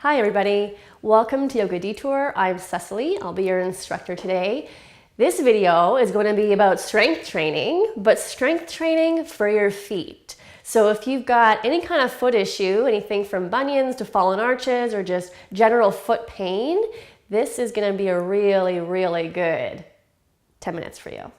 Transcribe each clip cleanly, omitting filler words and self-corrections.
Hi everybody, welcome to Yoga Detour. I'm Cecily, I'll be your instructor today. This video is going to be about strength training, but strength training for your feet. So if you've got any kind of foot issue, anything from bunions to fallen arches or just general foot pain, this is going to be a really good 10 minutes for you.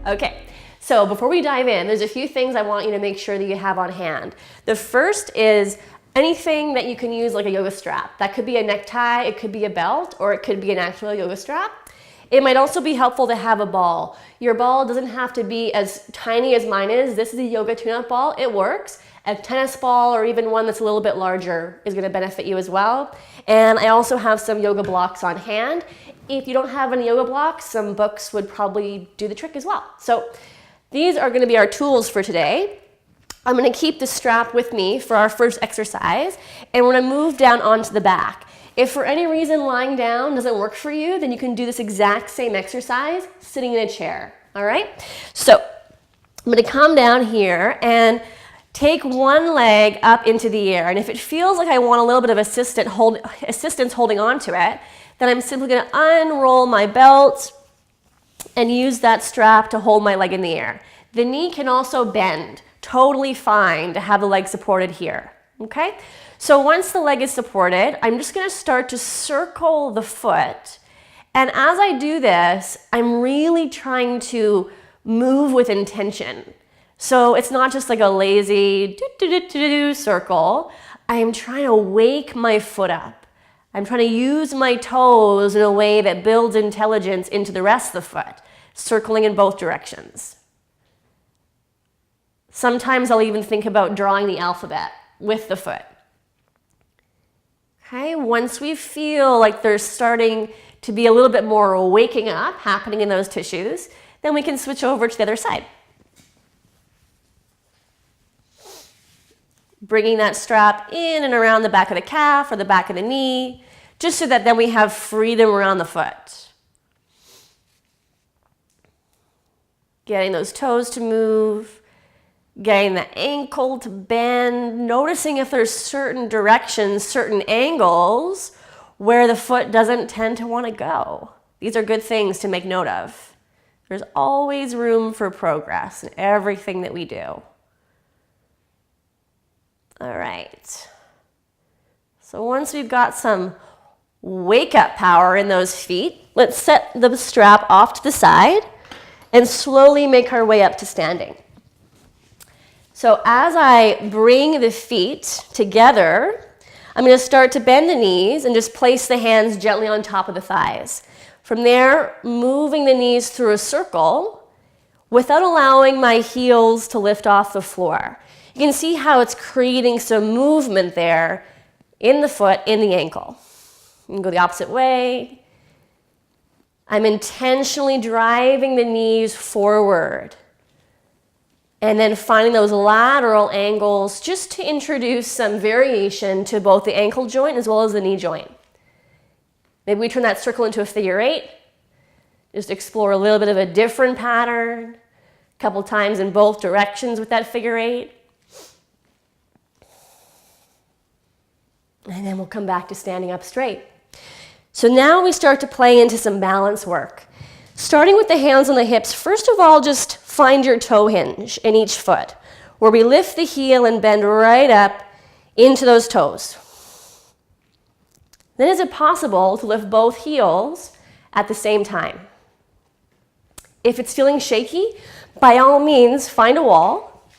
Okay, so before we dive in, there's a few things I want you to make sure that you have on hand. The first is anything that you can use like a yoga strap. That could be a necktie, it could be a belt, or it could be an actual yoga strap. It might also be helpful to have a ball. Your ball doesn't have to be as tiny as mine is. This is a yoga tune-up ball, it works. A tennis ball or even one that's a little bit larger is gonna benefit you as well. And I also have some yoga blocks on hand. If you don't have any yoga blocks, some books would probably do the trick as well. So these are going to be our tools for today. I'm going to keep the strap with me for our first exercise, and we're going to move down onto the back. If for any reason lying down doesn't work for you, then you can do this exact same exercise sitting in a chair. All right? So I'm going to come down here and take one leg up into the air. And if it feels like I want a little bit of assistance holding on to it, then I'm simply going to unroll my belt and use that strap to hold my leg in the air. The knee can also bend. Totally fine to have the leg supported here. Okay? So once the leg is supported, I'm just going to start to circle the foot. And as I do this, I'm really trying to move with intention. So it's not just like a lazy circle. I am trying to wake my foot up. I'm trying to use my toes in a way that builds intelligence into the rest of the foot, circling in both directions. Sometimes I'll even think about drawing the alphabet with the foot. Okay, once we feel like there's starting to be a little bit more waking up happening in those tissues, then we can switch over to the other side. Bringing that strap in and around the back of the calf or the back of the knee, just so that then we have freedom around the foot. Getting those toes to move, getting the ankle to bend, noticing if there's certain directions, certain angles where the foot doesn't tend to want to go. These are good things to make note of. There's always room for progress in everything that we do. All right, so once we've got some wake-up power in those feet, let's set the strap off to the side and slowly make our way up to standing. So as I bring the feet together, I'm going to start to bend the knees and just place the hands gently on top of the thighs. From there, moving the knees through a circle without allowing my heels to lift off the floor. You can see how it's creating some movement there in the foot, in the ankle. You can go the opposite way. I'm intentionally driving the knees forward and then finding those lateral angles just to introduce some variation to both the ankle joint as well as the knee joint. Maybe we turn that circle into a figure 8. Just explore a little bit of a different pattern, a couple times in both directions with that figure 8. And then we'll come back to standing up straight. So now we start to play into some balance work. Starting with the hands on the hips, first of all, just find your toe hinge in each foot, where we lift the heel and bend right up into those toes. Then is it possible to lift both heels at the same time? If it's feeling shaky, by all means, find a wall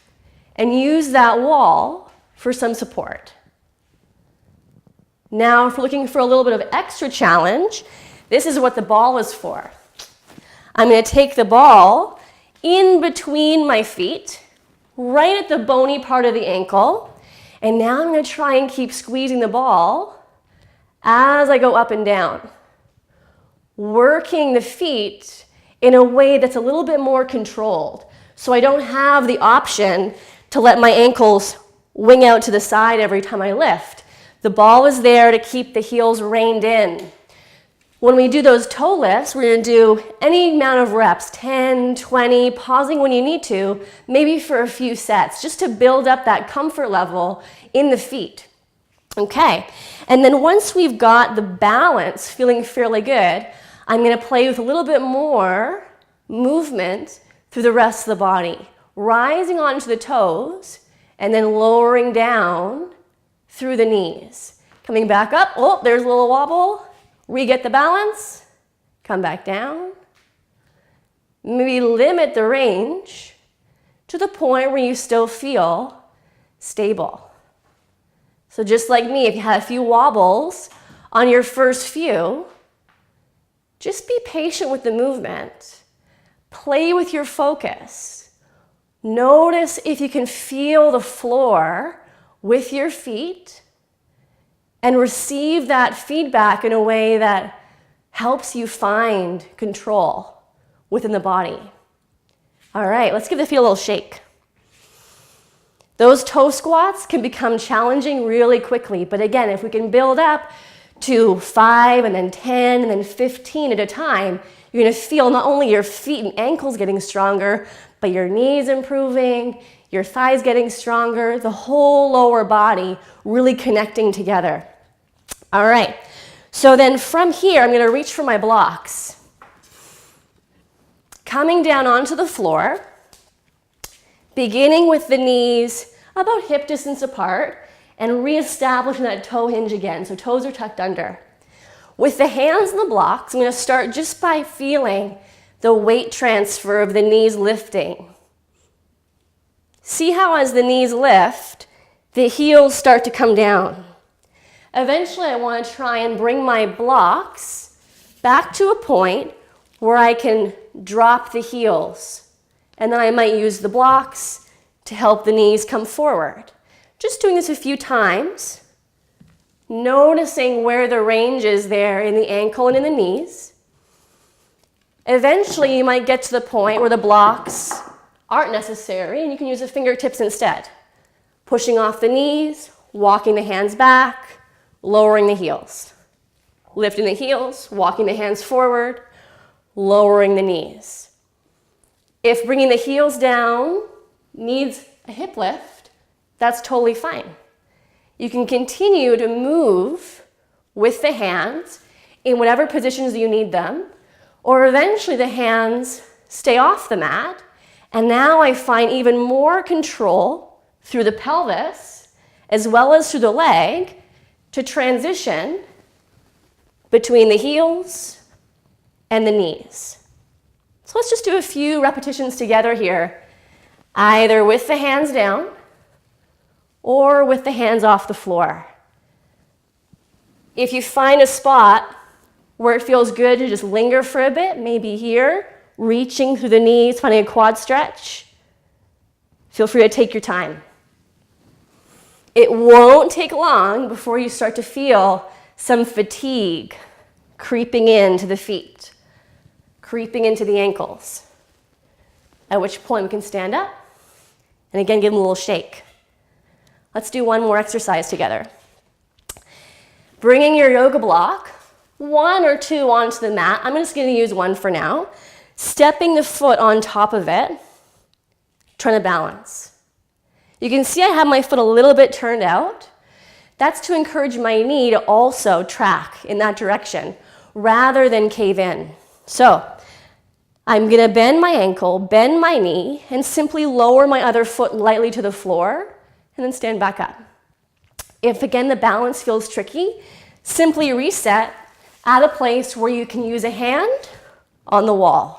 and use that wall for some support. Now, if we're looking for a little bit of extra challenge, this is what the ball is for. I'm going to take the ball in between my feet, right at the bony part of the ankle, and now I'm going to try and keep squeezing the ball as I go up and down, working the feet in a way that's a little bit more controlled, so I don't have the option to let my ankles wing out to the side every time I lift. The ball is there to keep the heels reined in. When we do those toe lifts, we're going to do any amount of reps, 10, 20, pausing when you need to, maybe for a few sets, just to build up that comfort level in the feet. Okay, and then once we've got the balance feeling fairly good, I'm going to play with a little bit more movement through the rest of the body, rising onto the toes and then lowering down through the knees. Coming back up, oh, there's a little wobble. Re-get the balance, come back down. Maybe limit the range to the point where you still feel stable. So just like me, if you had a few wobbles on your first few, just be patient with the movement. Play with your focus. Notice if you can feel the floor with your feet and receive that feedback in a way that helps you find control within the body. All right, let's give the feet a little shake. Those toe squats can become challenging really quickly, but again, if we can build up to 5 and then 10 and then 15 at a time, you're gonna feel not only your feet and ankles getting stronger, but your knees improving, your thighs getting stronger, the whole lower body really connecting together. All right, so then from here, I'm gonna reach for my blocks. Coming down onto the floor, beginning with the knees about hip distance apart and reestablishing that toe hinge again, so toes are tucked under. With the hands in the blocks, I'm gonna start just by feeling the weight transfer of the knees lifting. See how as the knees lift, the heels start to come down. Eventually, I want to try and bring my blocks back to a point where I can drop the heels. And then I might use the blocks to help the knees come forward. Just doing this a few times, noticing where the range is there in the ankle and in the knees. Eventually, you might get to the point where the blocks aren't necessary and you can use the fingertips instead. Pushing off the knees, walking the hands back, lowering the heels. Lifting the heels, walking the hands forward, lowering the knees. If bringing the heels down needs a hip lift, that's totally fine. You can continue to move with the hands in whatever positions you need them, or eventually the hands stay off the mat, and now I find even more control through the pelvis as well as through the leg to transition between the heels and the knees. So let's just do a few repetitions together here, either with the hands down or with the hands off the floor. If you find a spot where it feels good to just linger for a bit, maybe here, reaching through the knees, finding a quad stretch, feel free to take your time. It won't take long before you start to feel some fatigue creeping into the feet, creeping into the ankles, at which point we can stand up and again give them a little shake. Let's do one more exercise together. Bringing your yoga block, 1 or 2 onto the mat. I'm just going to use 1 for now. Stepping the foot on top of it, trying to balance. You can see I have my foot a little bit turned out. That's to encourage my knee to also track in that direction rather than cave in. So I'm going to bend my ankle, bend my knee, and simply lower my other foot lightly to the floor and then stand back up. If again the balance feels tricky, simply reset at a place where you can use a hand on the wall.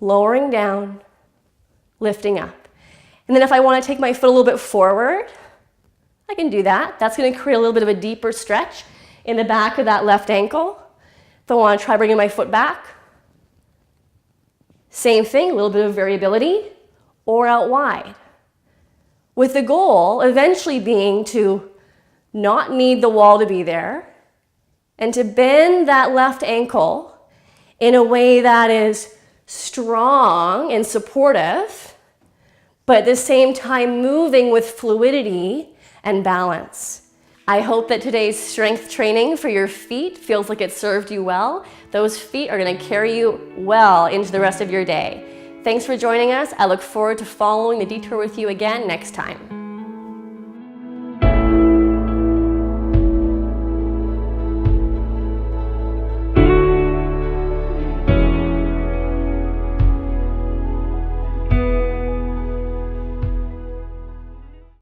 Lowering down, lifting up. And then if I want to take my foot a little bit forward, I can do that. That's going to create a little bit of a deeper stretch in the back of that left ankle. If I want to try bringing my foot back, same thing, a little bit of variability, or out wide. With the goal eventually being to not need the wall to be there and to bend that left ankle in a way that is strong and supportive, but at the same time moving with fluidity and balance. I hope that today's strength training for your feet feels like it served you well. Those feet are going to carry you well into the rest of your day. Thanks for joining us. I look forward to following the detour with you again next time.